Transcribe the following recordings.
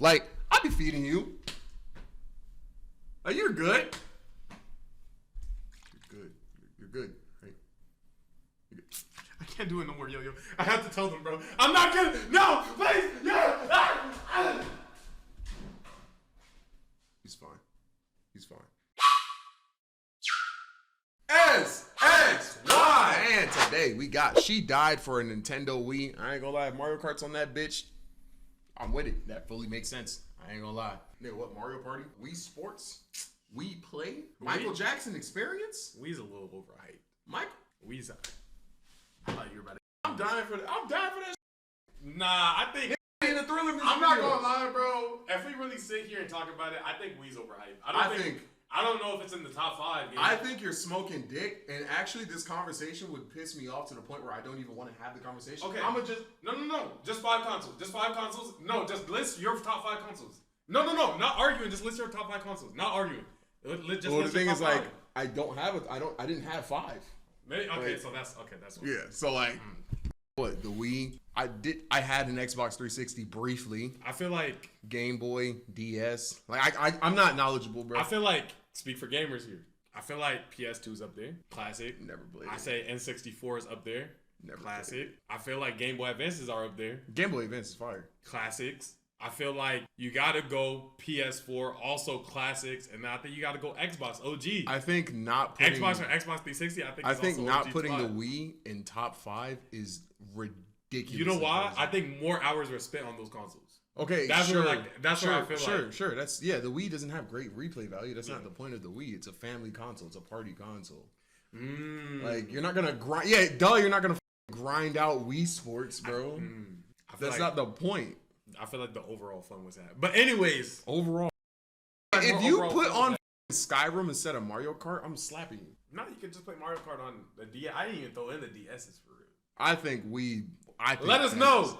Like, I be feeding you. Like, you're good. You're good. You're good. Right? You're good. I can't do it no more, yo. I have to tell them, bro. I'm not gonna. No, please. Yeah. He's fine. He's fine. S, X, Y. And today we got She Died for a Nintendo Wii. I ain't gonna lie. If Mario Kart's on that bitch, I'm with it. That fully makes sense. I ain't gonna lie. Nigga, what? Mario Party? Wii Sports? Wii Play? Michael Jackson Experience? We's a little overhyped. Michael? We's. I thought you were about to. I'm dying for that. I'm dying for that. Nah, I think. In the Thriller music I'm not video. gonna lie, bro. If we really sit here and talk about it, I think We's overhyped. I don't know if it's in the top 5. Games. I think you're smoking dick, and actually, this conversation would piss me off to the point where I don't even want to have the conversation. Okay, I'm gonna just no. Just 5 consoles. Just 5 consoles. No, just list your top 5 consoles. No. Not arguing. Just list your top 5 consoles. Not arguing. Just well, the thing is, like, 5. I don't have it. I didn't have 5. Maybe, okay, like, so that's okay. That's what. Yeah. So like, what the Wii? I had an Xbox 360 briefly. I feel like Game Boy, DS. Like I'm not knowledgeable, bro. I feel like speak for gamers here. I feel like PS2's up there, classic. Never played. I say N64 is up there, Never classic. I feel like Game Boy Advances are up there, Game Boy Advance is fire. classics. I feel like you gotta go PS4, also classics, and I think you gotta go Xbox OG. I think not putting Xbox or Xbox 360. I think not OG putting spot. the Wii in top 5 is ridiculous. You know why? I think more hours were spent on those consoles. Okay, That's sure. what, that's sure, what I feel like. Sure. That's the Wii doesn't have great replay value. That's not the point of the Wii. It's a family console. It's a party console. Like you're not gonna grind. Yeah, you're not gonna grind out Wii Sports, bro. That's not the point. I feel like the overall fun was that. But anyways, Overall, if you put on Skyrim instead of Mario Kart, I'm slapping you. no, you can just play Mario Kart on the DS. I didn't even throw in the DSs for real. I think Let us know.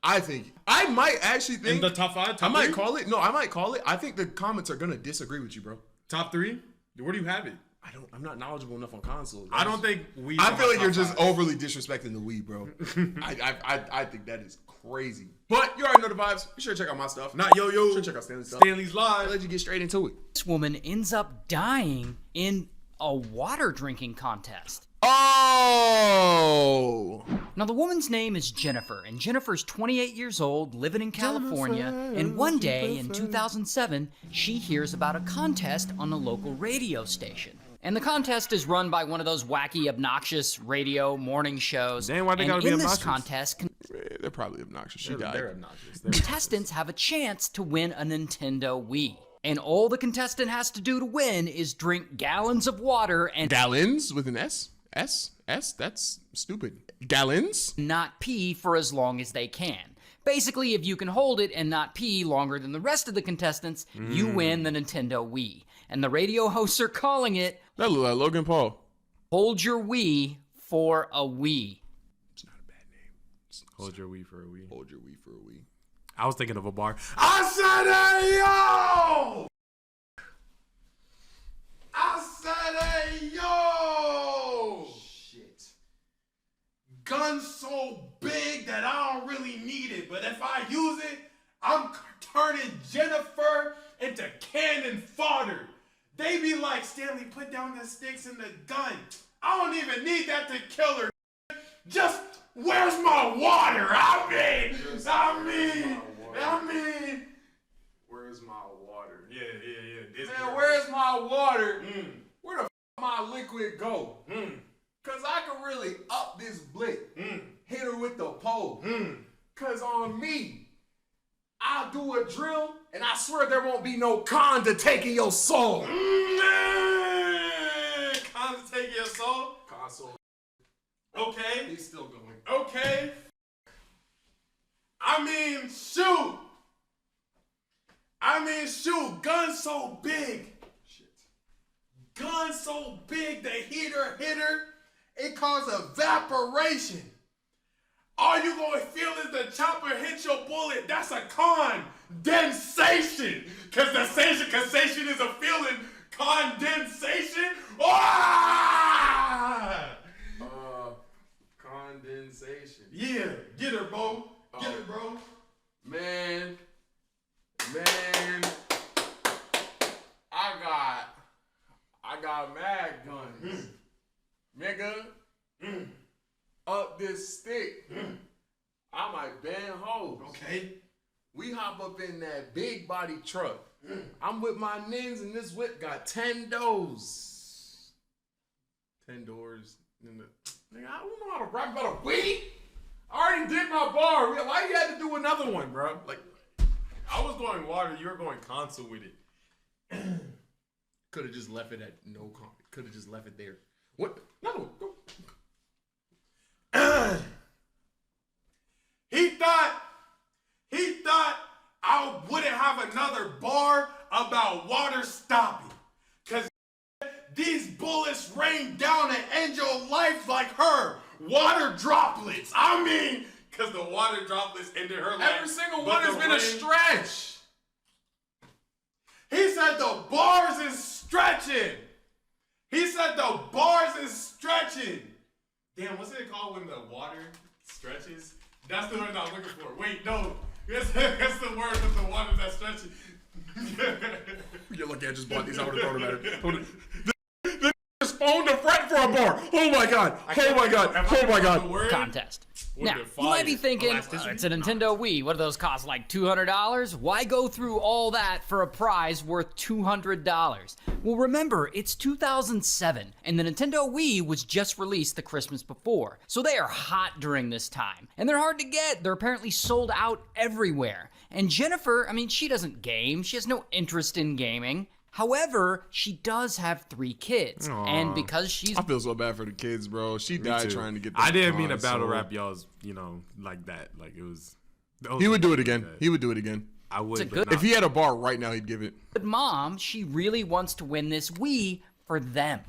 I think I might actually think In the top 5, top I might 3? call it. No, I might call it. I think the comments are gonna disagree with you, bro. Top 3? Where do you have it? I'm not knowledgeable enough on consoles. I don't think we. I feel like you're just overly disrespecting the Wii, bro. I think that is crazy. But you already know the vibes. Be sure to check out my stuff. Not yo. Be sure to check out Stanley's stuff. Stanley's I'll live. let you get straight into it. This woman ends up dying in a water drinking contest. Oh! Now, the woman's name is Jennifer, and Jennifer's 28 years old, living in California, and one day in 2007, she hears about a contest on a local radio station. And the contest is run by one of those wacky, obnoxious radio morning shows. Dang, why they and gotta be in obnoxious? this contest, They're probably obnoxious. She died. They're obnoxious. contestants have a chance to win a Nintendo Wii. And all the contestant has to do to win is drink gallons of water and Gallons with an S? S? That's stupid. Gallons? not pee for as long as they can. Basically, if you can hold it and not pee longer than the rest of the contestants, you win the Nintendo Wii. And the radio hosts are calling it That look like Logan Paul. Hold Your Wii for a Wii. It's not a bad name. Hold your Wii for a Wii. Hold your Wii for a Wii. I was thinking of a bar. I said, hey, yo! I said, hey, yo! Shit. Gun so big that I don't really need it, but if I use it, I'm turning Jennifer into cannon fodder. They be like, Stanley, put down the sticks in the gun. I don't even need that to kill her. Just, where's my water? I mean, where's my water? Yeah. Man, where's my water? Where the my liquid go? Cause I can really up this blick. Hit her with the pole. Cause on me, I'll do a drill and I swear there won't be no con to taking your soul. Con to take your soul? Console. Okay. He's still going. Okay. I mean, shoot. Gun so big. Shit. Gun so big, the heater hit her. It caused evaporation. All you gonna feel is the chopper hit your bullet. That's a condensation. Cause the sensation is a feeling. Condensation. Ah! Condensation. Yeah, get her, bro. Get her, bro. Man, nigga, up this stick, I might ban hoes. Okay. We hop up in that big body truck. I'm with my nins and this whip got 10 doors. 10 doors. Nigga, I don't know how to rap about a weed. I already did my bar. Why you had to do another one, bro? Like, I was going water. You were going console with it. could have just left it at no comment. Could have just left it there. What? No, go. He thought I wouldn't have another bar about water stopping. Cause these bullets rain down and end your life like her. Water droplets. I mean, cause the water droplets ended her life. Every single one has been a stretch. He said the bars is stretching. He said the bars is stretching. Damn, what's it called when the water stretches? That's the word I'm looking for. Wait, no. That's the word with the water that's stretching. You're lucky I just bought these. I would have thought about it. The just phoned a friend for a bar. Oh my god. Oh my god. Oh my god. Contest. Now, you might be thinking, it's a Nintendo Wii. What do those cost, like $200? Why go through all that for a prize worth $200? Well, remember, it's 2007, and the Nintendo Wii was just released the Christmas before, so they are hot during this time. And they're hard to get. They're apparently sold out everywhere. And Jennifer, I mean, she doesn't game. She has no interest in gaming. However, she does have 3 kids, and because she's... I feel so bad for the kids, bro. She died trying to get I didn't mean to battle rap y'all's, like that. Like, it was... He would do it again. He would do it again. I would. If he had a bar right now, he'd give it. But Mom, she really wants to win this Wii for them.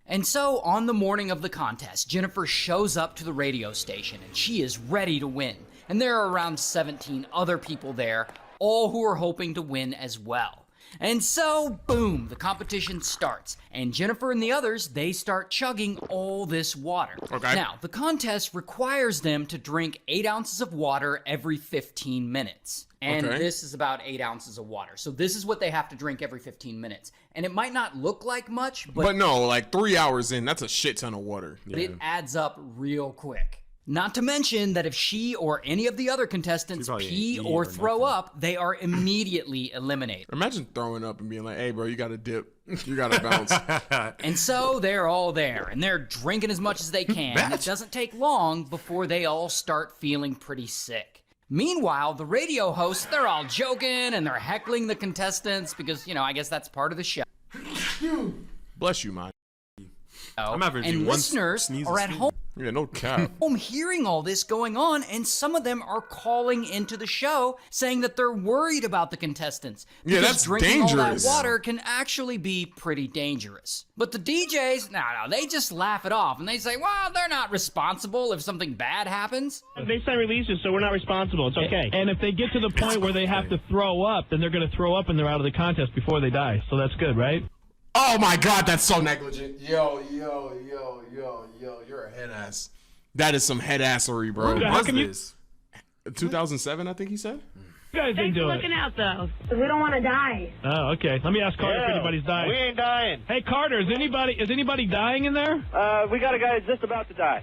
And so, on the morning of the contest, Jennifer shows up to the radio station, and she is ready to win. And there are around 17 other people there, all who are hoping to win as well. And so, boom, the competition starts, and Jennifer and the others, they start chugging all this water. Okay. Now, the contest requires them to drink 8 ounces of water every 15 minutes. And this is about 8 ounces of water. So this is what they have to drink every 15 minutes. And it might not look like much, but no, like 3 hours in, that's a shit ton of water. But it adds up real quick. Not to mention that if she or any of the other contestants pee or throw up, they are immediately eliminated. Imagine throwing up and being like, hey, bro, you got to dip. You got to bounce. And so they're all there, and they're drinking as much as they can. It doesn't take long before they all start feeling pretty sick. Meanwhile, the radio hosts, they're all joking, and they're heckling the contestants because, I guess that's part of the show. Bless you, man. And listeners are at home. Yeah, no cap. Hearing all this going on, and some of them are calling into the show saying that they're worried about the contestants. Yeah, that's drinking dangerous. all that water can actually be pretty dangerous. But the DJs, no, they just laugh it off and they say, well, they're not responsible if something bad happens. They sign releases, so we're not responsible. It's okay. And if they get to the point where they have to throw up, then they're going to throw up and they're out of the contest before they die. So that's good, right? Oh my God, that's so negligent. Yo, you're a head ass. That is some head assery, bro. How What's come this? 2007, I think he said. You guys didn't Thanks for do it. looking out, though. We don't want to die. Oh, okay. Let me ask Carter if anybody's dying. We ain't dying. Hey, Carter, is anybody dying in there? We got a guy that's just about to die.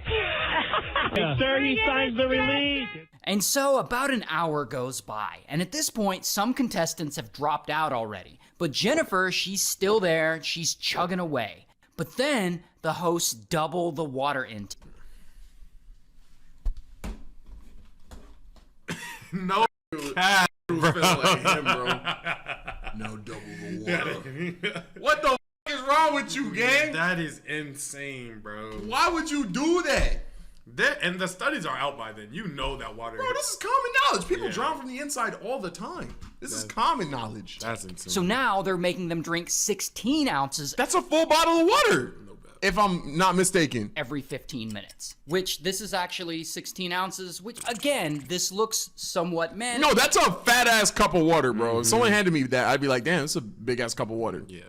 Yes, sir, he signs the release. And so about an hour goes by, and at this point, some contestants have dropped out already. But Jennifer, she's still there, she's chugging away. But then, the hosts double the water intake. No cap, bro. Like him, bro. No double the water. What the is wrong with you, gang? That is insane, bro. Why would you do that? And the studies are out by then. You know that water. Bro, this is common knowledge. People drown from the inside all the time. This is common knowledge. That's insane. So now they're making them drink 16 ounces. That's a full bottle of water. If I'm not mistaken. Every 15 minutes. Which, this is actually 16 ounces, which, again, this looks somewhat manageable. No, that's a fat-ass cup of water, bro. If someone handed me that, I'd be like, damn, it's a big-ass cup of water. Yeah.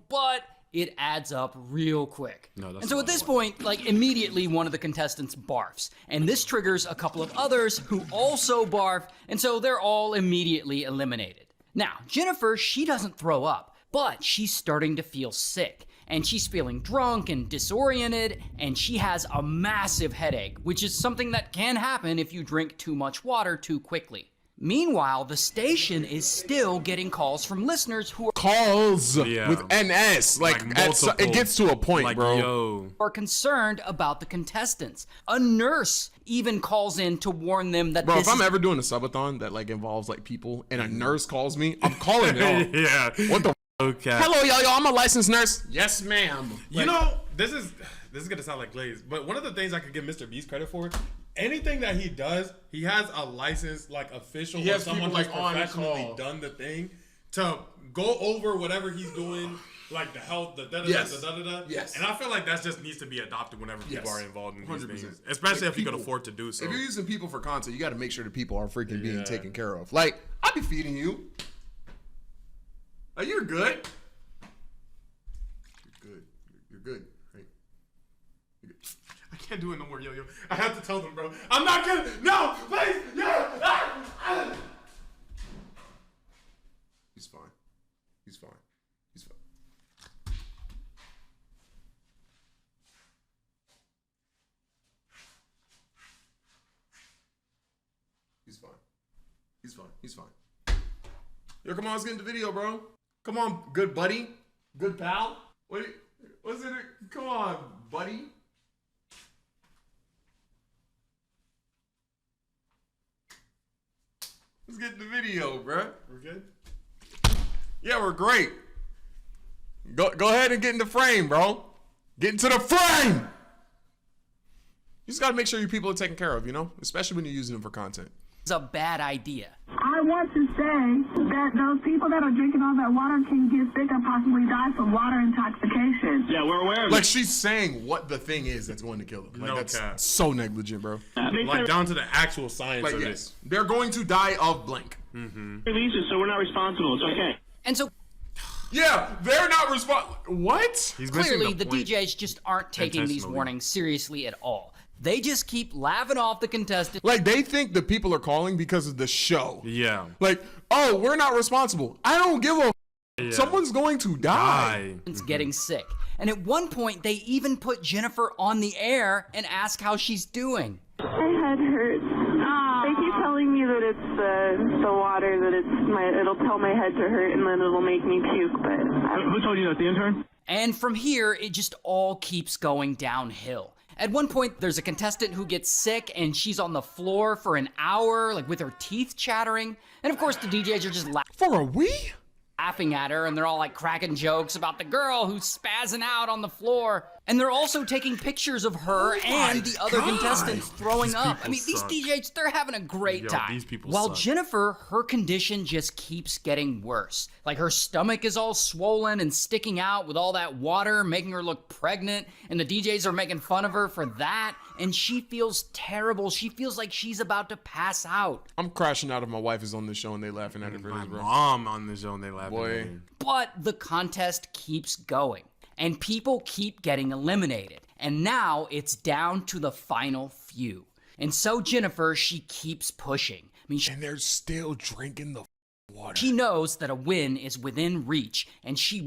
But it adds up real quick. No, that's and so at this point, like, immediately one of the contestants barfs. And this triggers a couple of others who also barf, and so they're all immediately eliminated. Now, Jennifer, she doesn't throw up, But she's starting to feel sick, and she's feeling drunk and disoriented, and she has a massive headache, which is something that can happen if you drink too much water too quickly. Meanwhile, the station is still getting calls from listeners who Calls with NS. It gets to a point, bro. are concerned about the contestants. A nurse even calls in to warn them that if I'm ever doing a subathon that like involves like people and a nurse calls me, I'm calling y'all. Yeah. What the Okay. Hello, yo, I'm a licensed nurse. Yes, ma'am. You know, this is gonna sound like Glaze, but one of the things I could give Mr. Beast credit for, anything that he does, he has a licensed like official or someone who's professionally done the thing to go over whatever he's doing, like the health, the da-da-da. Yes. And I feel like that just needs to be adopted whenever people are involved in these things, especially if you can afford to do so. If you're using people for content, you got to make sure the people are freaking being taken care of. Like, I be feeding you. You're good. You're good. Right? You're good. I can't do it no more, yo. I have to tell them, bro. I'm not gonna. No, please. Yeah. He's fine. He's fine. He's fine. He's fine. He's fine. He's fine. Yo, come on, let's get into the video, bro. Come on, good buddy. Good pal. What's it? Come on, buddy. Let's get in the video, bro. We're good. Yeah, we're great. Go ahead and get in the frame, bro. Get into the frame. You just gotta make sure your people are taken care of, you know? Especially when you're using them for content. it's a bad idea. I want to say that those people that are drinking all that water can get sick and possibly die from water intoxication. Yeah, we're aware of Like, it. she's saying what the thing is that's going to kill them. Like, No that's cap. so negligent, bro. Like down to the actual science Like, of yes. it. They're going to die of blank. Release it, so we're not responsible. It's okay. And so Yeah, they're not responsible. What? He's missing clearly the point. DJs just aren't taking these Intentionally. warnings seriously at all. They just keep laughing off the contestants. Like, they think the people are calling because of the show. Yeah. Like, oh, we're not responsible. I don't give a Someone's going to die. Getting sick. And at one point, they even put Jennifer on the air and ask how she's doing. My head hurts. They keep telling me that it's the water, that it'll tell my head to hurt and then it'll make me puke, but Who told you that, the intern? And from here, it just all keeps going downhill. At one point, there's a contestant who gets sick and she's on the floor for an hour, like with her teeth chattering. And of course, the DJs are just For a wee? laughing at her and they're all like cracking jokes about the girl who's spazzing out on the floor. And they're also taking pictures of her and the other contestants throwing up. I mean, these suck. DJs, they're having a great time. these people While suck. Jennifer, her condition just keeps getting worse. Like her stomach is all swollen and sticking out with all that water, making her look pregnant. And the DJs are making fun of her for that. And she feels terrible. She feels like she's about to pass out. I'm crashing out if my wife is on this show and they laughing at her for My this, bro. mom on the show and they laugh Boy. at me. But the contest keeps going, and people keep getting eliminated. And now it's down to the final few. And so Jennifer, she keeps pushing. I mean, And they're still drinking the water. she knows that a win is within reach, and she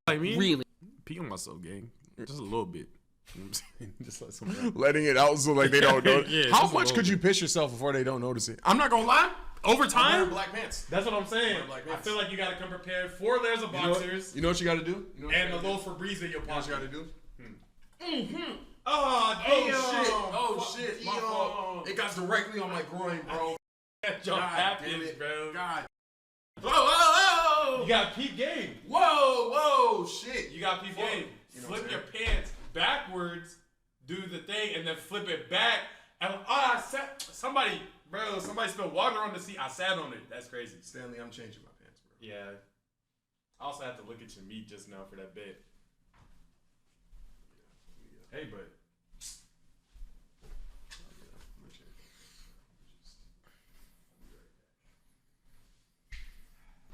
Like me? really Pee on myself, gang. Just a little bit. You know what I'm saying? Just like some letting it out so like they don't know. Yeah, How just a much little could you bit. piss yourself before they don't notice it? I'm not gonna lie. Over time, black pants. that's what I'm saying. black I pants. feel like you gotta come prepared. 4 layers of boxers You know what you gotta do? You know what and you a gotta little Febreze in your do? You know what you pocket. gotta do? Oh, damn. Oh shit! My fault. It got directly on my groin, bro. That jump God happens, damn it, bro. God. Whoa, whoa, whoa! You got peep game. Whoa, whoa, shit! You got peep game. You know what Flip I'm your pants backwards, do the thing, and then flip it back. And somebody spilled water on the seat. I sat on it. That's crazy. Stanley, I'm changing my pants, bro. Yeah. I also have to look at your meat just now for that bet. Hey, but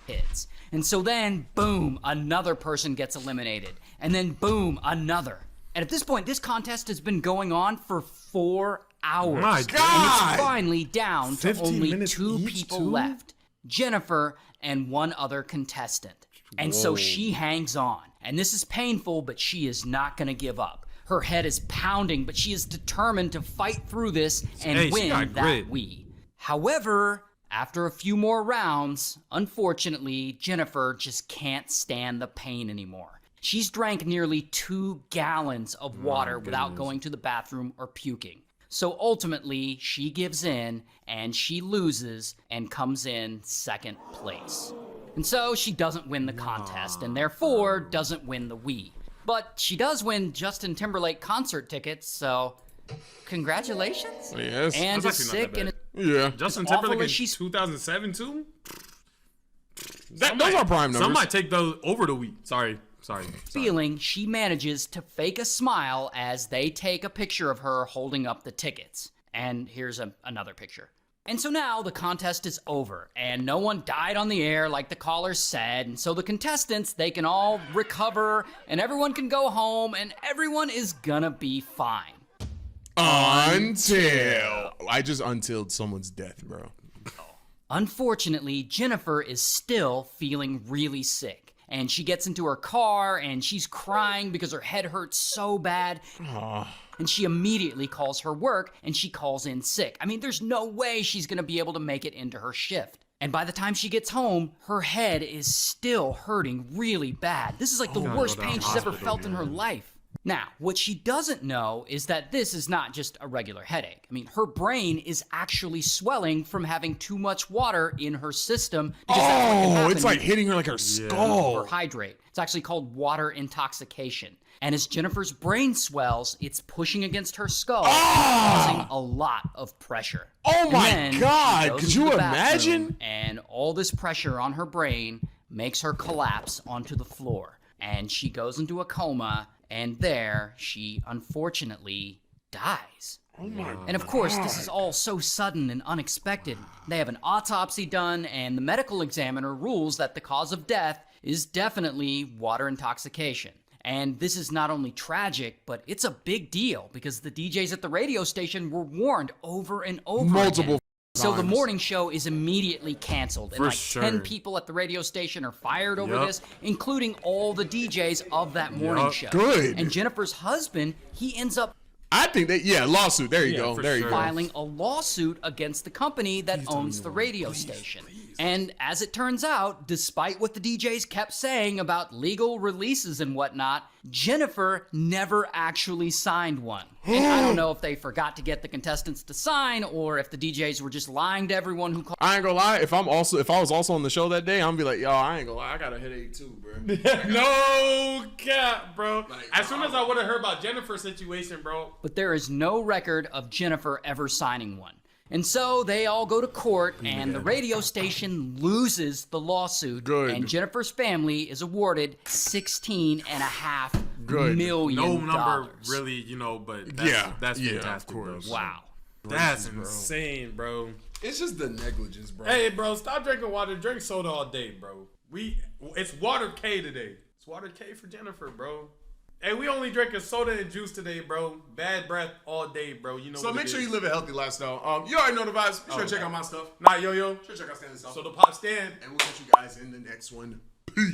hits. And so then, boom, another person gets eliminated. And then, boom, another. And at this point, this contest has been going on for 4 hours. My And God! it's finally down to 15 only minutes 2 each, people too? left. Jennifer and one other contestant. And so she hangs on. And this is painful, but she is not going to give up. Her head is pounding, but she is determined to fight through this and win that Wii. However, after a few more rounds, unfortunately, Jennifer just can't stand the pain anymore. She's drank nearly 2 gallons of water without going to the bathroom or puking. So ultimately, she gives in, and she loses and comes in second place. And so she doesn't win the contest, and therefore doesn't win the Wii. But she does win Justin Timberlake concert tickets, so congratulations. Yes. And is sick and Justin Timberlake in 2007 too? Those are prime numbers. Some might take those over the Wii. Sorry. Feeling, she manages to fake a smile as they take a picture of her holding up the tickets. And here's another picture. And so now the contest is over, and no one died on the air like the callers said, and so the contestants, they can all recover, and everyone can go home, and everyone is gonna be fine. Until I just untilled someone's death, bro. Unfortunately, Jennifer is still feeling really sick. And she gets into her car, and she's crying because her head hurts so bad. And she immediately calls her work, and she calls in sick. I mean, there's no way she's gonna be able to make it into her shift. And by the time she gets home, her head is still hurting really bad. This is like the worst pain she's ever felt in her life. Now, what she doesn't know is that this is not just a regular headache. I mean, her brain is actually swelling from having too much water in her system. It's like hitting her like her skull. Or hydrate. It's actually called water intoxication. And as Jennifer's brain swells, it's pushing against her skull, causing a lot of pressure. Oh my God, could you imagine? And all this pressure on her brain makes her collapse onto the floor. And she goes into a coma, and there she unfortunately dies. Oh my God. And of course, this is all so sudden and unexpected. They have an autopsy done, and the medical examiner rules that the cause of death is definitely water intoxication. And this is not only tragic, but it's a big deal because the DJs at the radio station were warned over and over multiple again. So the morning show is immediately canceled, and 10 people at the radio station are fired over this, including all the DJs of that morning show. Good. And Jennifer's husband, he ends up I think that, lawsuit. There you go. There you go. Filing a lawsuit against the company that owns the radio station. And as it turns out, despite what the DJs kept saying about legal releases and whatnot, Jennifer never actually signed one. And I don't know if they forgot to get the contestants to sign or if the DJs were just lying to everyone who called. I ain't gonna lie, if I was also on the show that day, I'm gonna be like, yo, I ain't gonna lie, I got a headache too, bro. No cap, bro. As soon as I would have heard about Jennifer's situation, bro. But there is no record of Jennifer ever signing one. And so they all go to court, and the radio station loses the lawsuit. And Jennifer's family is awarded $16.5 million. No number really, but that's fantastic, of course. Bro. Wow. That's insane, bro. It's just the negligence, bro. Hey, bro, stop drinking water. Drink soda all day, bro. It's water K today. It's water K for Jennifer, bro. Hey, we only drinking soda and juice today, bro. Bad breath all day, bro. You know. So make sure you live a healthy lifestyle. You already know the vibes. Be sure to check out my stuff. Nah, yo. Sure check out Stanley's stuff. So the pop stand. And we'll catch you guys in the next one. Peace.